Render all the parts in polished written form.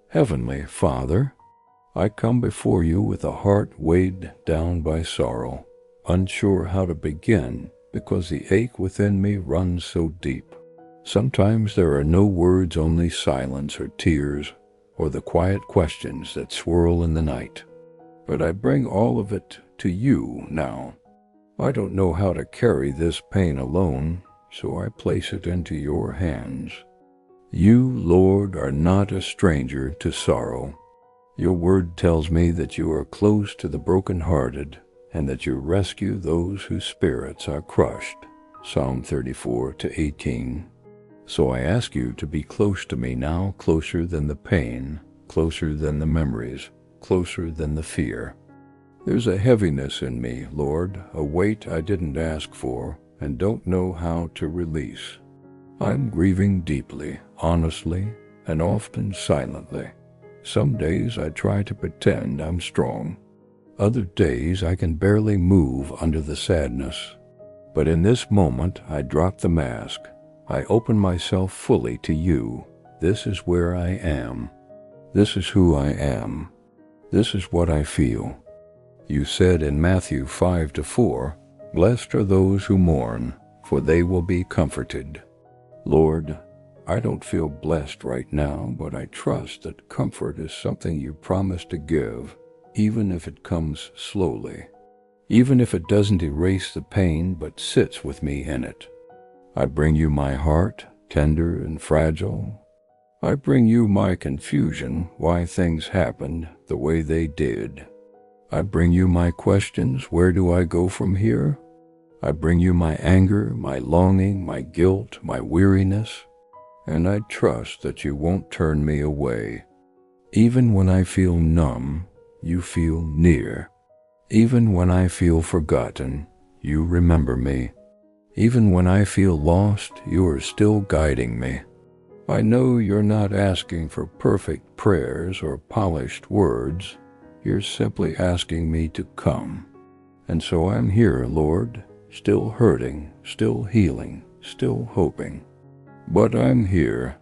Heavenly Father, I come before you with a heart weighed down by sorrow, unsure how to begin because the ache within me runs so deep. Sometimes there are no words, only silence or tears, or the quiet questions that swirl in the night. But I bring all of it to you now. I don't know how to carry this pain alone, so I place it into your hands. You, Lord, are not a stranger to sorrow. Your word tells me that you are close to the brokenhearted and that you rescue those whose spirits are crushed. Psalm 34-18. So I ask you to be close to me now, closer than the pain, closer than the memories, closer than the fear. There's a heaviness in me, Lord, a weight I didn't ask for and don't know how to release. I'm grieving deeply, honestly, and often silently. Some days I try to pretend I'm strong. Other days I can barely move under the sadness. But in this moment I drop the mask. I open myself fully to you. This is where I am. This is who I am. This is what I feel. You said in Matthew 5-4, "Blessed are those who mourn, for they will be comforted." Lord, I don't feel blessed right now, but I trust that comfort is something you promise to give, even if it comes slowly, even if it doesn't erase the pain but sits with me in it. I bring you my heart, tender and fragile. I bring you my confusion, why things happened the way they did. I bring you my questions, where do I go from here? I bring you my anger, my longing, my guilt, my weariness, and I trust that you won't turn me away. Even when I feel numb, you feel near. Even when I feel forgotten, you remember me. Even when I feel lost, you are still guiding me. I know you're not asking for perfect prayers or polished words. You're simply asking me to come. And so I'm here, Lord, still hurting, still healing, still hoping. But I'm here.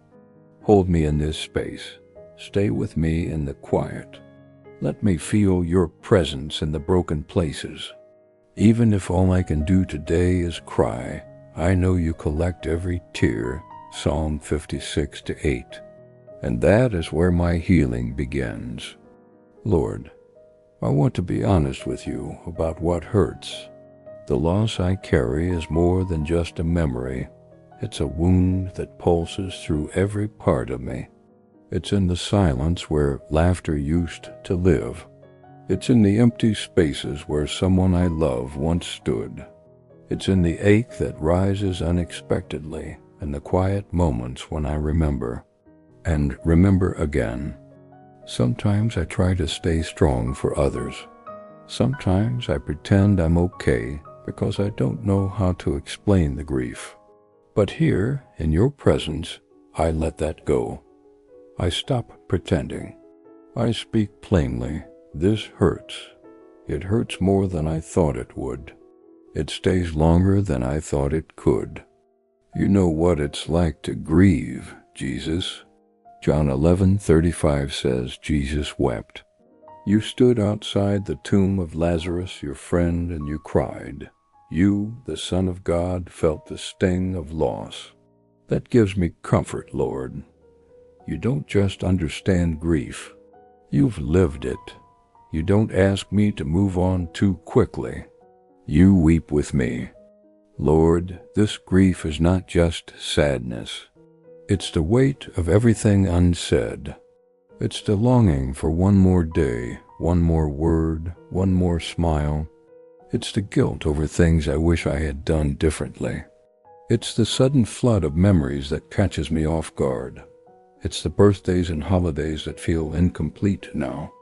Hold me in this space. Stay with me in the quiet. Let me feel your presence in the broken places. Even if all I can do today is cry, I know you collect every tear, Psalm 56-8. And that is where my healing begins. Lord, I want to be honest with you about what hurts. The loss I carry is more than just a memory. It's a wound that pulses through every part of me. It's in the silence where laughter used to live. It's in the empty spaces where someone I love once stood. It's in the ache that rises unexpectedly and the quiet moments when I remember and remember again. Sometimes I try to stay strong for others. Sometimes I pretend I'm okay because I don't know how to explain the grief. But here, in your presence, I let that go. I stop pretending. I speak plainly. This hurts. It hurts more than I thought it would. It stays longer than I thought it could. You know what it's like to grieve, Jesus. John 11:35 says Jesus wept. You stood outside the tomb of Lazarus, your friend, and you cried. You, the Son of God, felt the sting of loss. That gives me comfort, Lord. You don't just understand grief. You've lived it. You don't ask me to move on too quickly. You weep with me. Lord, this grief is not just sadness. It's the weight of everything unsaid. It's the longing for one more day, one more word, one more smile. It's the guilt over things I wish I had done differently. It's the sudden flood of memories that catches me off guard. It's the birthdays and holidays that feel incomplete now.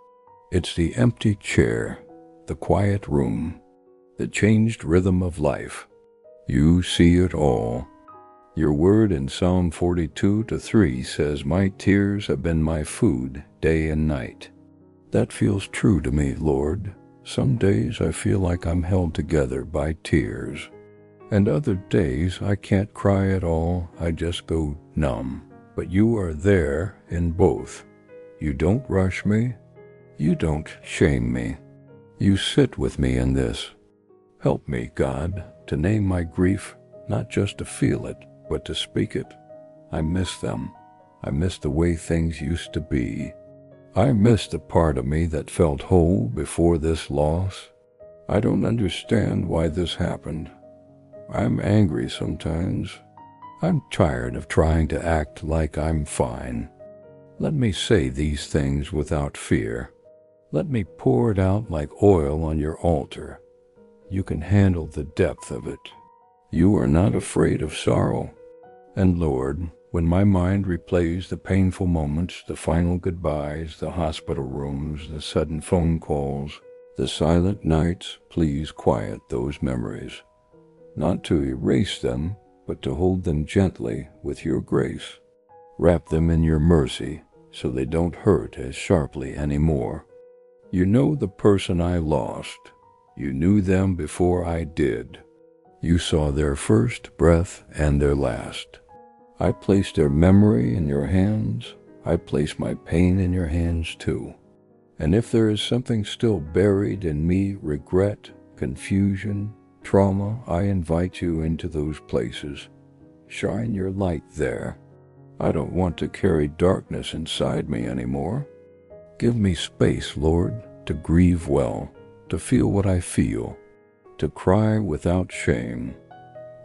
It's the empty chair, the quiet room, the changed rhythm of life. You see it all. Your word in Psalm 42-3 says, my tears have been my food day and night. That feels true to me, Lord. Some days I feel like I'm held together by tears. And other days I can't cry at all, I just go numb. But you are there in both. You don't rush me. You don't shame me. You sit with me in this. Help me, God, to name my grief, not just to feel it, but to speak it. I miss them. I miss the way things used to be. I miss the part of me that felt whole before this loss. I don't understand why this happened. I'm angry sometimes. I'm tired of trying to act like I'm fine. Let me say these things without fear. Let me pour it out like oil on your altar. You can handle the depth of it. You are not afraid of sorrow. And Lord, when my mind replays the painful moments, the final goodbyes, the hospital rooms, the sudden phone calls, the silent nights, please quiet those memories. Not to erase them, but to hold them gently with your grace. Wrap them in your mercy so they don't hurt as sharply anymore. You know the person I lost. You knew them before I did. You saw their first breath and their last. I place their memory in your hands. I place my pain in your hands too. And if there is something still buried in me, regret, confusion, trauma, I invite you into those places. Shine your light there. I don't want to carry darkness inside me anymore. Give me space, Lord, to grieve well, to feel what I feel, to cry without shame.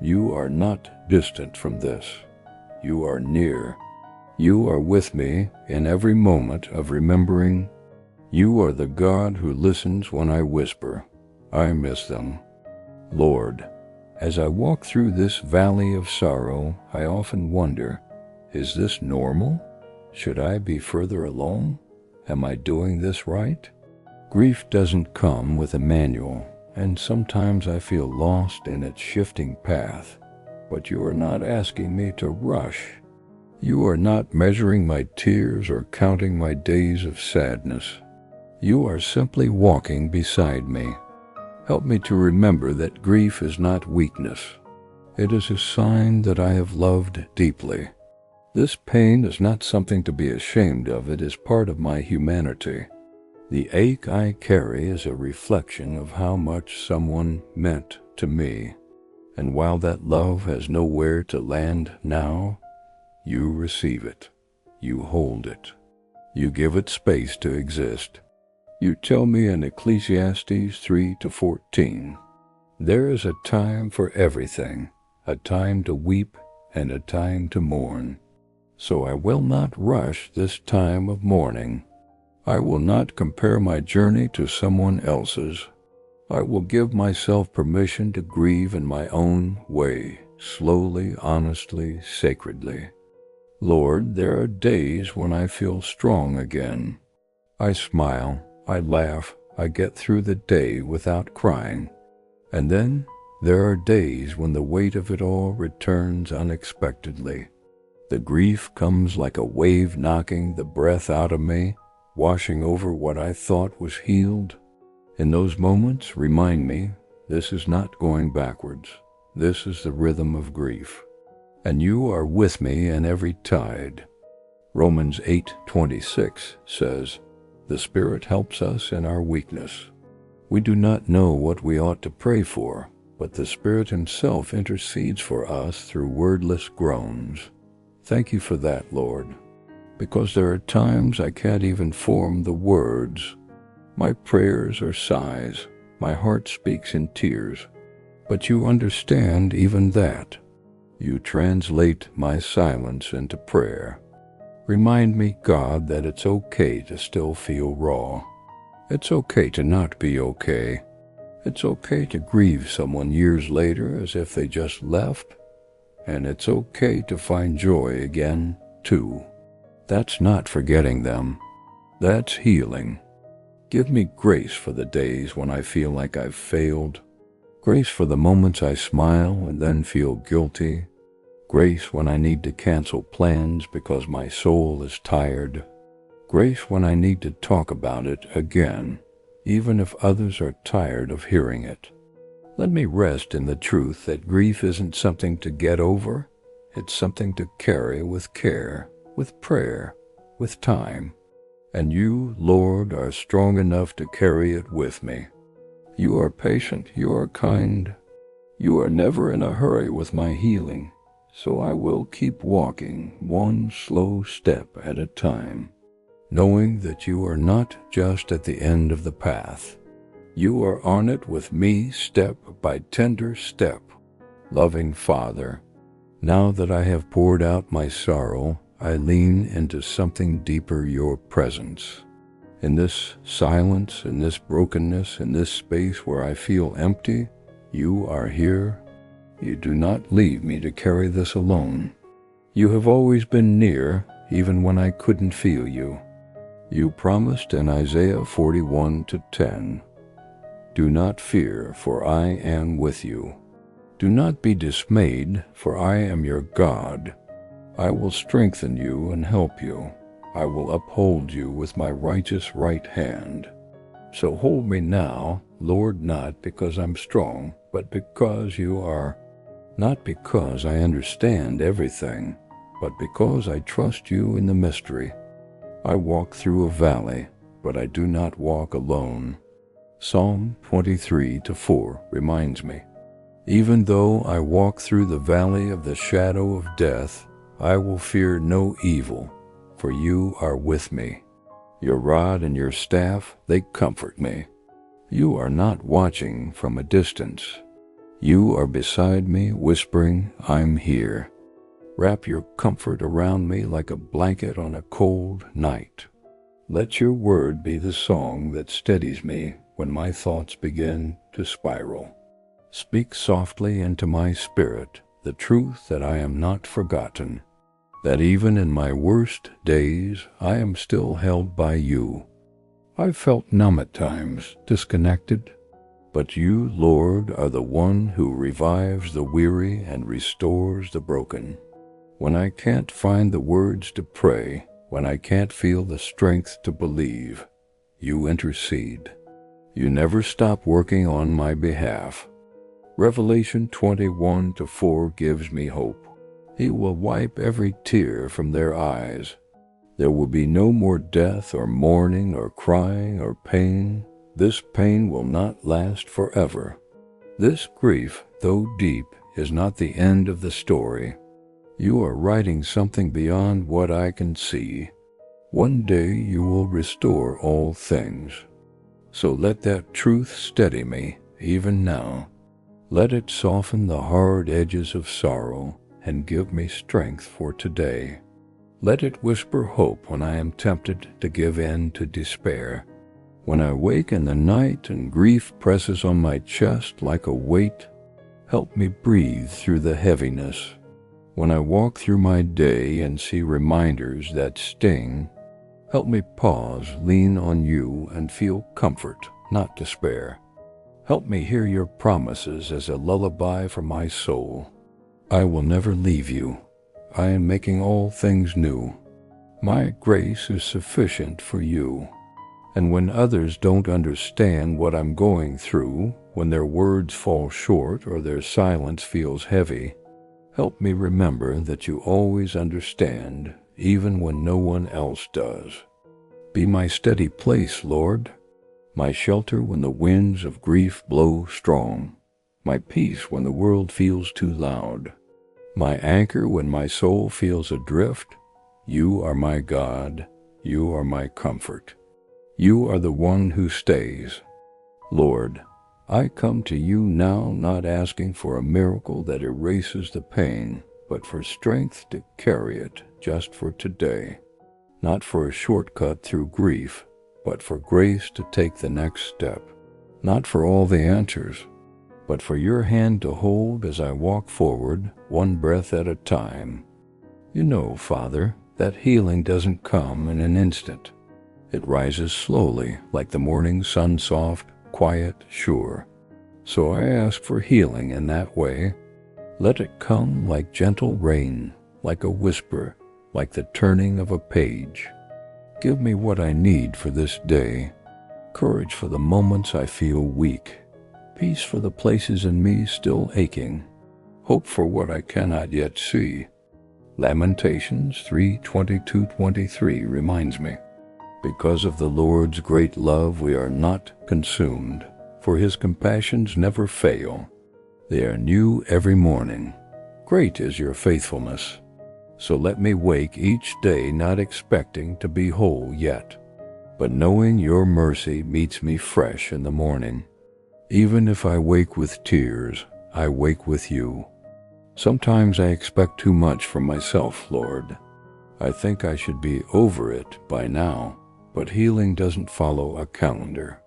You are not distant from this. You are near. You are with me in every moment of remembering. You are the God who listens when I whisper. I miss them. Lord, as I walk through this valley of sorrow, I often wonder, is this normal? Should I be further along? Am I doing this right? Grief doesn't come with a manual, and sometimes I feel lost in its shifting path. But you are not asking me to rush. You are not measuring my tears or counting my days of sadness. You are simply walking beside me. Help me to remember that grief is not weakness. It is a sign that I have loved deeply. This pain is not something to be ashamed of. It is part of my humanity. The ache I carry is a reflection of how much someone meant to me. And while that love has nowhere to land now, you receive it. You hold it. You give it space to exist. You tell me in Ecclesiastes 3-14, there is a time for everything, a time to weep and a time to mourn. So I will not rush this time of mourning. I will not compare my journey to someone else's. I will give myself permission to grieve in my own way, slowly, honestly, sacredly. Lord, there are days when I feel strong again. I smile, I laugh, I get through the day without crying. And then there are days when the weight of it all returns unexpectedly. The grief comes like a wave knocking the breath out of me, washing over what I thought was healed. In those moments, remind me, this is not going backwards. This is the rhythm of grief. And you are with me in every tide. Romans 8:26 says, the Spirit helps us in our weakness. We do not know what we ought to pray for, but the Spirit Himself intercedes for us through wordless groans. Thank you for that, Lord, because there are times I can't even form the words. My prayers are sighs, my heart speaks in tears, but you understand even that. You translate my silence into prayer. Remind me, God, that it's okay to still feel raw. It's okay to not be okay. It's okay to grieve someone years later as if they just left. And it's okay to find joy again, too. That's not forgetting them. That's healing. Give me grace for the days when I feel like I've failed. Grace for the moments I smile and then feel guilty. Grace when I need to cancel plans because my soul is tired. Grace when I need to talk about it again, even if others are tired of hearing it. Let me rest in the truth that grief isn't something to get over. It's something to carry with care, with prayer, with time. And you, Lord, are strong enough to carry it with me. You are patient, you are kind. You are never in a hurry with my healing, so I will keep walking one slow step at a time, knowing that you are not just at the end of the path. You are on it with me step by tender step. Loving Father, now that I have poured out my sorrow, I lean into something deeper, your presence. In this silence, in this brokenness, in this space where I feel empty, you are here. You do not leave me to carry this alone. You have always been near, even when I couldn't feel you. You promised in Isaiah 41:10, "Do not fear, for I am with you. Do not be dismayed, for I am your God. I will strengthen you and help you. I will uphold you with my righteous right hand." So hold me now, Lord, not because I'm strong, but because you are. Not because I understand everything, but because I trust you in the mystery. I walk through a valley, but I do not walk alone. Psalm 23:4 reminds me, "Even though I walk through the valley of the shadow of death, I will fear no evil, for you are with me. Your rod and your staff, they comfort me." You are not watching from a distance. You are beside me, whispering, "I'm here." Wrap your comfort around me like a blanket on a cold night. Let your word be the song that steadies me when my thoughts begin to spiral. Speak softly into my spirit the truth that I am not forgotten, that even in my worst days I am still held by you. I've felt numb at times, disconnected, but you, Lord, are the one who revives the weary and restores the broken. When I can't find the words to pray, when I can't feel the strength to believe, you intercede. You never stop working on my behalf. Revelation 21:4 gives me hope. He will wipe every tear from their eyes. There will be no more death or mourning or crying or pain. This pain will not last forever. This grief, though deep, is not the end of the story. You are writing something beyond what I can see. One day you will restore all things. So let that truth steady me, even now. Let it soften the hard edges of sorrow and give me strength for today. Let it whisper hope when I am tempted to give in to despair. When I wake in the night and grief presses on my chest like a weight, help me breathe through the heaviness. When I walk through my day and see reminders that sting, help me pause, lean on you, and feel comfort, not despair. Help me hear your promises as a lullaby for my soul. I will never leave you. I am making all things new. My grace is sufficient for you. And when others don't understand what I'm going through, when their words fall short or their silence feels heavy, help me remember that you always understand, even when no one else does. Be my steady place, Lord, my shelter when the winds of grief blow strong, my peace when the world feels too loud, my anchor when my soul feels adrift. You are my God, you are my comfort. You are the one who stays. Lord, I come to you now not asking for a miracle that erases the pain, but for strength to carry it just for today. Not for a shortcut through grief, but for grace to take the next step. Not for all the answers, but for your hand to hold as I walk forward, one breath at a time. You know, Father, that healing doesn't come in an instant. It rises slowly, like the morning sun, soft, quiet, sure. So I ask for healing in that way. Let it come like gentle rain, like a whisper, like the turning of a page. Give me what I need for this day. Courage for the moments I feel weak. peace for the places in me still aching, hope for what I cannot yet see. Lamentations 3:22-23 reminds me, because of the Lord's great love we are not consumed, for his compassions never fail. They are new every morning. Great is your faithfulness. So let me wake each day not expecting to be whole yet, but knowing your mercy meets me fresh in the morning. Even if I wake with tears, I wake with you. Sometimes I expect too much from myself, Lord. I think I should be over it by now, but healing doesn't follow a calendar.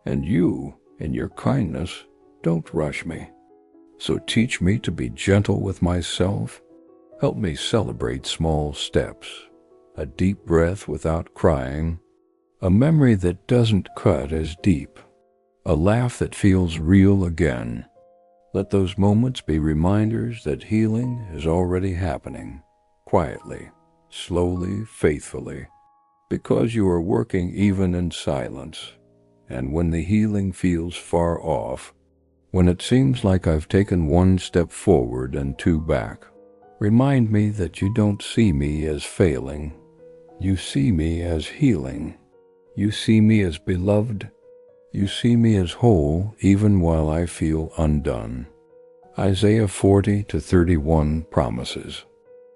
And you, in your kindness, don't rush me. So teach me to be gentle with myself. Help me celebrate small steps, a deep breath without crying, a memory that doesn't cut as deep, a laugh that feels real again. Let those moments be reminders that healing is already happening, quietly, slowly, faithfully, because you are working even in silence. And when the healing feels far off, when it seems like I've taken one step forward and two back, remind me that you don't see me as failing. You see me as healing. You see me as beloved. You see me as whole even while I feel undone. Isaiah 40:31 promises,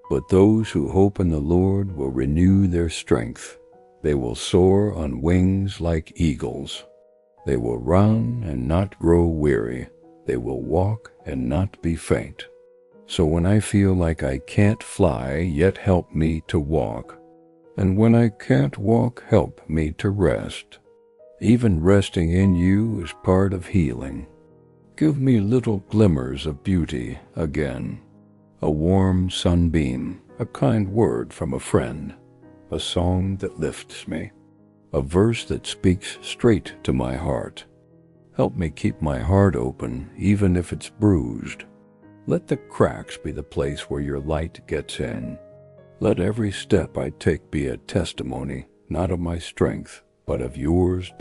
"But those who hope in the Lord will renew their strength. They will soar on wings like eagles. They will run and not grow weary. They will walk and not be faint." So when I feel like I can't fly, yet help me to walk. And when I can't walk, help me to rest. Even resting in you is part of healing. Give me little glimmers of beauty again. A warm sunbeam, a kind word from a friend, a song that lifts me, a verse that speaks straight to my heart. Help me keep my heart open, even if it's bruised. Let the cracks be the place where your light gets in. Let every step I take be a testimony, not of my strength, but of yours.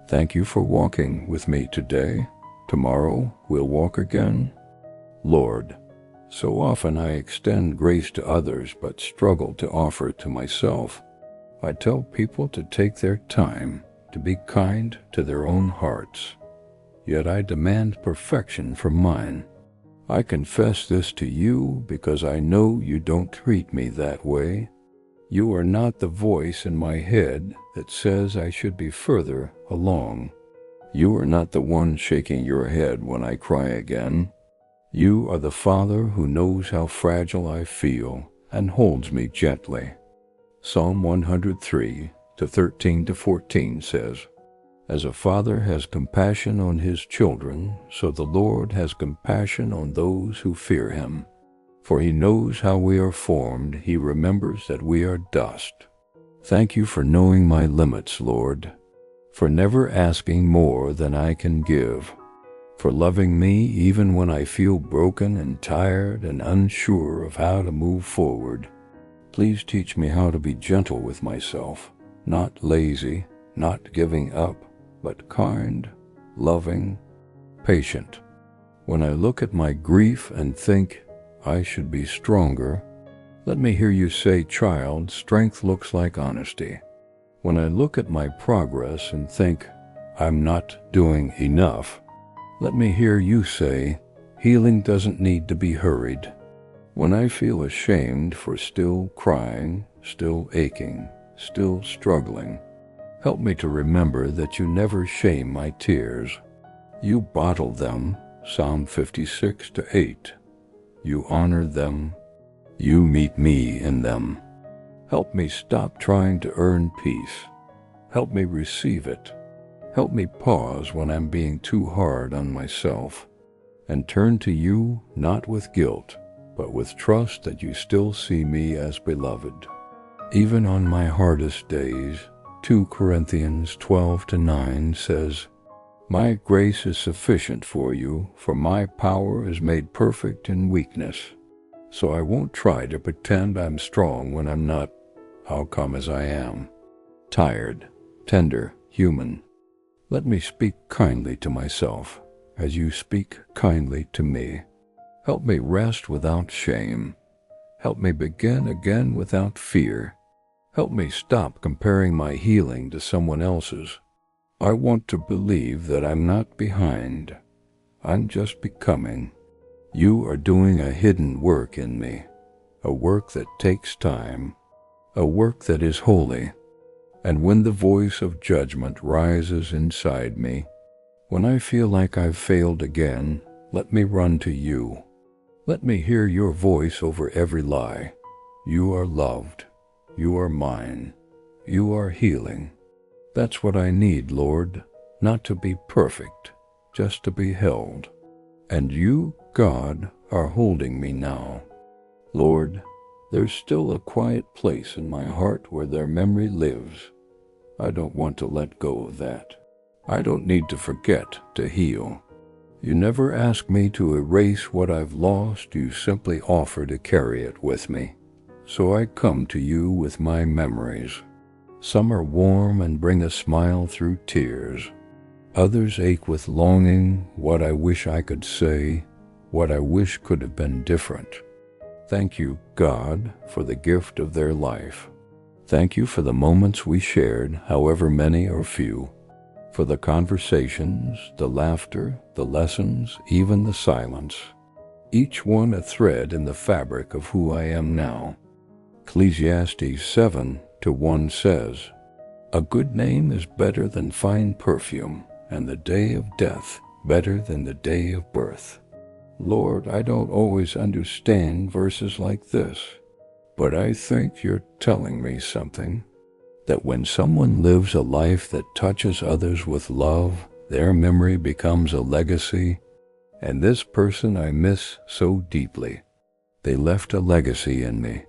Thank you for walking with me today. Tomorrow we'll walk again. Lord, so often I extend grace to others but struggle to offer it to myself. I tell people to take their time, to be kind to their own hearts. Yet I demand perfection from mine. I confess this to you because I know you don't treat me that way. You are not the voice in my head that says I should be further along. You are not the one shaking your head when I cry again. You are the Father who knows how fragile I feel and holds me gently. Psalm 103:13-14 says, "As a father has compassion on his children, so the Lord has compassion on those who fear him. For he knows how we are formed, he remembers that we are dust." Thank you for knowing my limits, Lord, for never asking more than I can give, for loving me even when I feel broken and tired and unsure of how to move forward. Please teach me how to be gentle with myself, not lazy, not giving up, but kind, loving, patient. When I look at my grief and think, I should be stronger, let me hear you say, "Child, strength looks like honesty." When I look at my progress and think, I'm not doing enough, let me hear you say, "Healing doesn't need to be hurried." When I feel ashamed for still crying, still aching, still struggling, help me to remember that you never shame my tears. You bottle them, Psalm 56:8. You honor them. You meet me in them. Help me stop trying to earn peace. Help me receive it. Help me pause when I'm being too hard on myself and turn to you not with guilt, but with trust that you still see me as beloved. Even on my hardest days, 2 Corinthians 12:9 says, "My grace is sufficient for you, for my power is made perfect in weakness." So I won't try to pretend I'm strong when I'm not. I'll come as I am, tired, tender, human. Let me speak kindly to myself as you speak kindly to me. Help me rest without shame. Help me begin again without fear. Help me stop comparing my healing to someone else's. I want to believe that I'm not behind. I'm just becoming. You are doing a hidden work in me, a work that takes time, a work that is holy. And when the voice of judgment rises inside me, when I feel like I've failed again, let me run to you. Let me hear your voice over every lie. You are loved. You are mine. You are healing. That's what I need, Lord, not to be perfect, just to be held. And you, God, are holding me now. Lord, there's still a quiet place in my heart where their memory lives. I don't want to let go of that. I don't need to forget to heal. You never ask me to erase what I've lost. You simply offer to carry it with me. So I come to you with my memories. Some are warm and bring a smile through tears. Others ache with longing, what I wish I could say, what I wish could have been different. Thank you, God, for the gift of their life. Thank you for the moments we shared, however many or few, for the conversations, the laughter, the lessons, even the silence, each one a thread in the fabric of who I am now. Ecclesiastes 7:1 says, "A good name is better than fine perfume, and the day of death better than the day of birth." Lord, I don't always understand verses like this, but I think you're telling me something. That when someone lives a life that touches others with love, their memory becomes a legacy. And this person I miss so deeply, they left a legacy in me.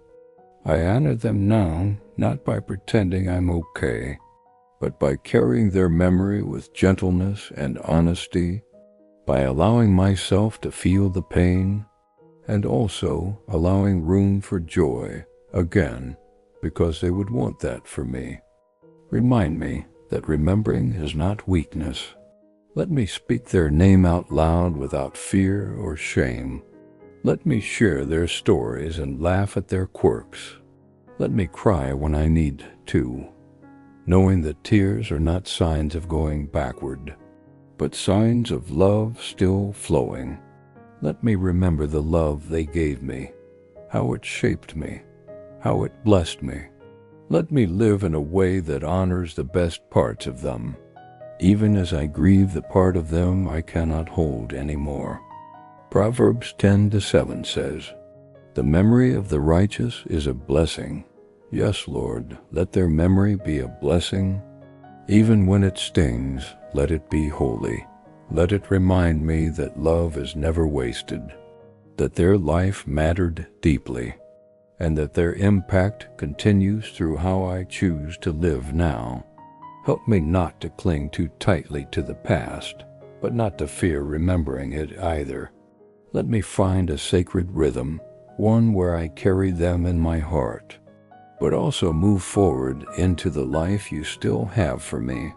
I honor them now, not by pretending I'm okay, but by carrying their memory with gentleness and honesty, by allowing myself to feel the pain, and also allowing room for joy again, because they would want that for me. Remind me that remembering is not weakness. Let me speak their name out loud without fear or shame. Let me share their stories and laugh at their quirks. Let me cry when I need to, knowing that tears are not signs of going backward, but signs of love still flowing. Let me remember the love they gave me, how it shaped me, how it blessed me. Let me live in a way that honors the best parts of them, even as I grieve the part of them I cannot hold anymore. Proverbs 10:7 says, "The memory of the righteous is a blessing." Yes, Lord, let their memory be a blessing. Even when it stings, let it be holy. Let it remind me that love is never wasted, that their life mattered deeply, and that their impact continues through how I choose to live now. Help me not to cling too tightly to the past, but not to fear remembering it either. Let me find a sacred rhythm, one where I carry them in my heart, but also move forward into the life you still have for me.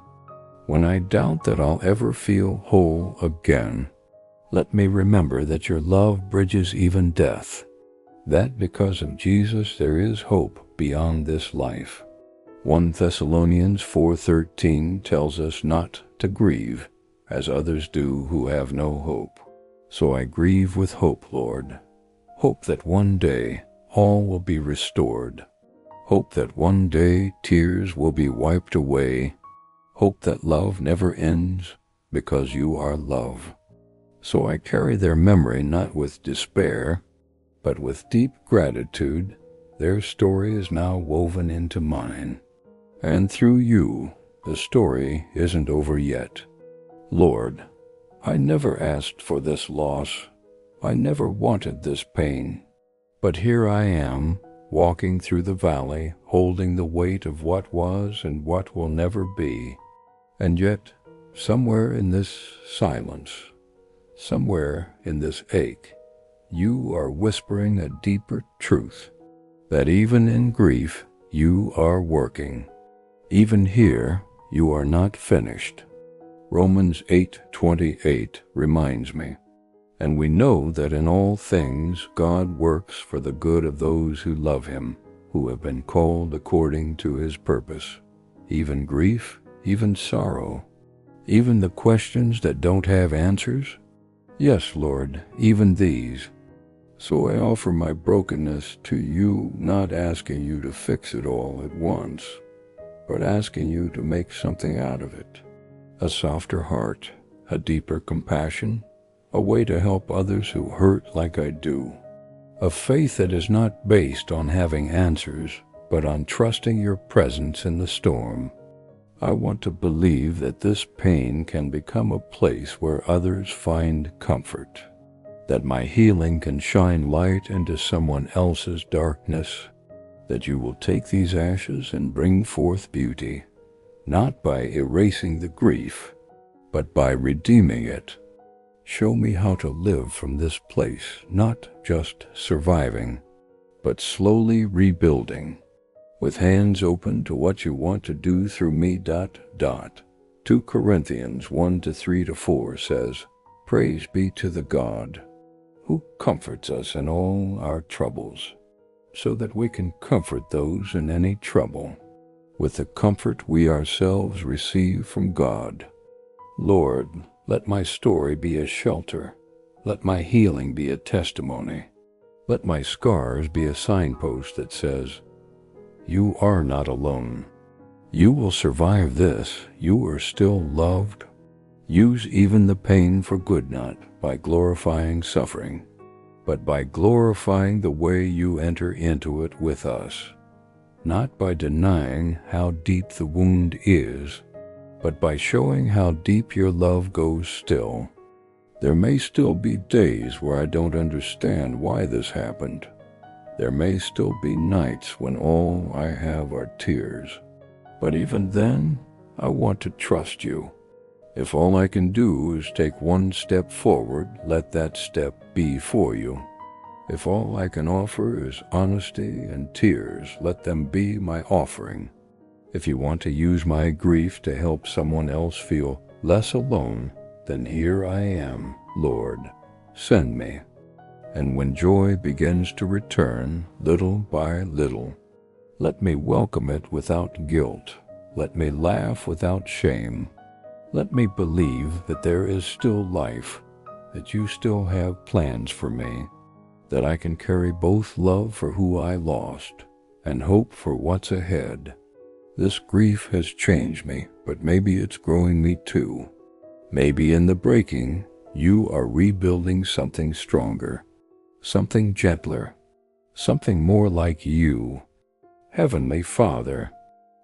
When I doubt that I'll ever feel whole again, let me remember that your love bridges even death, that because of Jesus there is hope beyond this life. 1 Thessalonians 4:13 tells us not to grieve, as others do who have no hope. So I grieve with hope, Lord. Hope that one day all will be restored. Hope that one day tears will be wiped away. Hope that love never ends because you are love. So I carry their memory not with despair, but with deep gratitude. Their story is now woven into mine. And through you, the story isn't over yet. Lord, I never asked for this loss. I never wanted this pain. But here I am, walking through the valley, holding the weight of what was and what will never be. And yet, somewhere in this silence, somewhere in this ache, you are whispering a deeper truth, that even in grief, you are working. Even here, you are not finished. Romans 8:28 reminds me, and we know that in all things God works for the good of those who love him, who have been called according to his purpose. Even grief, even sorrow, even the questions that don't have answers. Yes, Lord, even these. So I offer my brokenness to you, not asking you to fix it all at once, but asking you to make something out of it. A softer heart, a deeper compassion, a way to help others who hurt like I do. A faith that is not based on having answers, but on trusting your presence in the storm. I want to believe that this pain can become a place where others find comfort, that my healing can shine light into someone else's darkness, that you will take these ashes and bring forth beauty, not by erasing the grief, but by redeeming it. Show me how to live from this place, not just surviving, but slowly rebuilding, with hands open to what you want to do through me. 2 Corinthians 1:3-4 says, Praise be to the God who comforts us in all our troubles, so that we can comfort those in any trouble with the comfort we ourselves receive from God. Lord, let my story be a shelter. Let my healing be a testimony. Let my scars be a signpost that says, You are not alone. You will survive this. You are still loved. Use even the pain for good, not by glorifying suffering, but by glorifying the way you enter into it with us. Not by denying how deep the wound is, but by showing how deep your love goes still. There may still be days where I don't understand why this happened. There may still be nights when all I have are tears. But even then, I want to trust you. If all I can do is take one step forward, let that step be for you. If all I can offer is honesty and tears, let them be my offering. If you want to use my grief to help someone else feel less alone, then here I am, Lord. Send me. And when joy begins to return, little by little, let me welcome it without guilt. Let me laugh without shame. Let me believe that there is still life, that you still have plans for me, that I can carry both love for who I lost and hope for what's ahead. This grief has changed me, but maybe it's growing me too. Maybe in the breaking, you are rebuilding something stronger, something gentler, something more like you. Heavenly Father,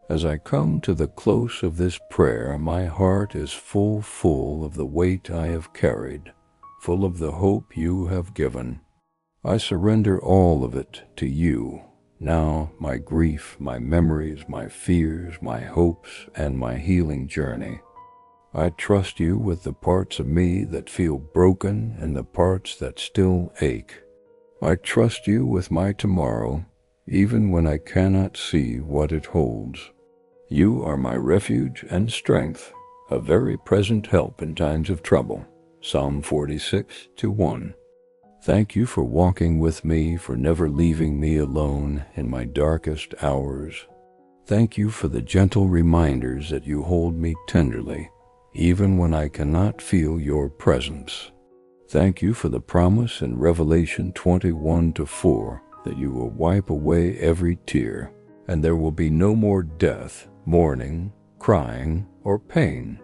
as I come to the close of this prayer, my heart is full of the weight I have carried, full of the hope you have given. I surrender all of it to you. Now, my grief, my memories, my fears, my hopes, and my healing journey. I trust you with the parts of me that feel broken and the parts that still ache. I trust you with my tomorrow, even when I cannot see what it holds. You are my refuge and strength, a very present help in times of trouble. Psalm 46:1. Thank you for walking with me, for never leaving me alone in my darkest hours. Thank you for the gentle reminders that you hold me tenderly, even when I cannot feel your presence. Thank you for the promise in Revelation 21:4 that you will wipe away every tear, and there will be no more death, mourning, crying, or pain.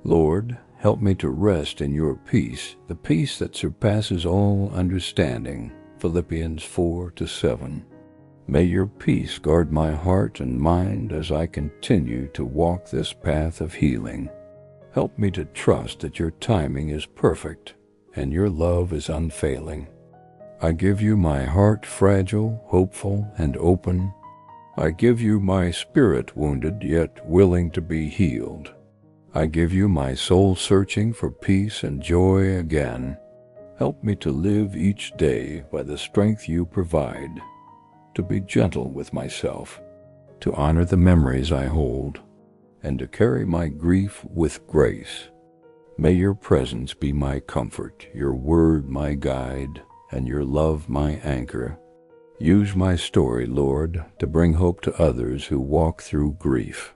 Lord, help me to rest in your peace, the peace that surpasses all understanding. Philippians 4:7. May your peace guard my heart and mind as I continue to walk this path of healing. Help me to trust that your timing is perfect and your love is unfailing. I give you my heart fragile, hopeful, and open. I give you my spirit wounded yet willing to be healed. I give you my soul searching for peace and joy again. Help me to live each day by the strength you provide, to be gentle with myself, to honor the memories I hold, and to carry my grief with grace. May your presence be my comfort, your word my guide, and your love my anchor. Use my story, Lord, to bring hope to others who walk through grief.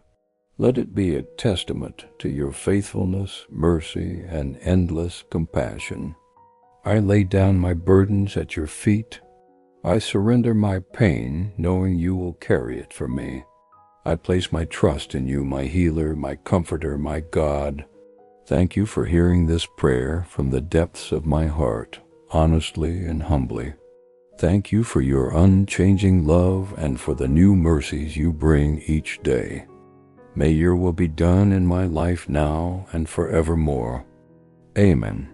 Let it be a testament to your faithfulness, mercy, and endless compassion. I lay down my burdens at your feet. I surrender my pain, knowing you will carry it for me. I place my trust in you, my healer, my comforter, my God. Thank you for hearing this prayer from the depths of my heart, honestly and humbly. Thank you for your unchanging love and for the new mercies you bring each day. May your will be done in my life now and forevermore. Amen.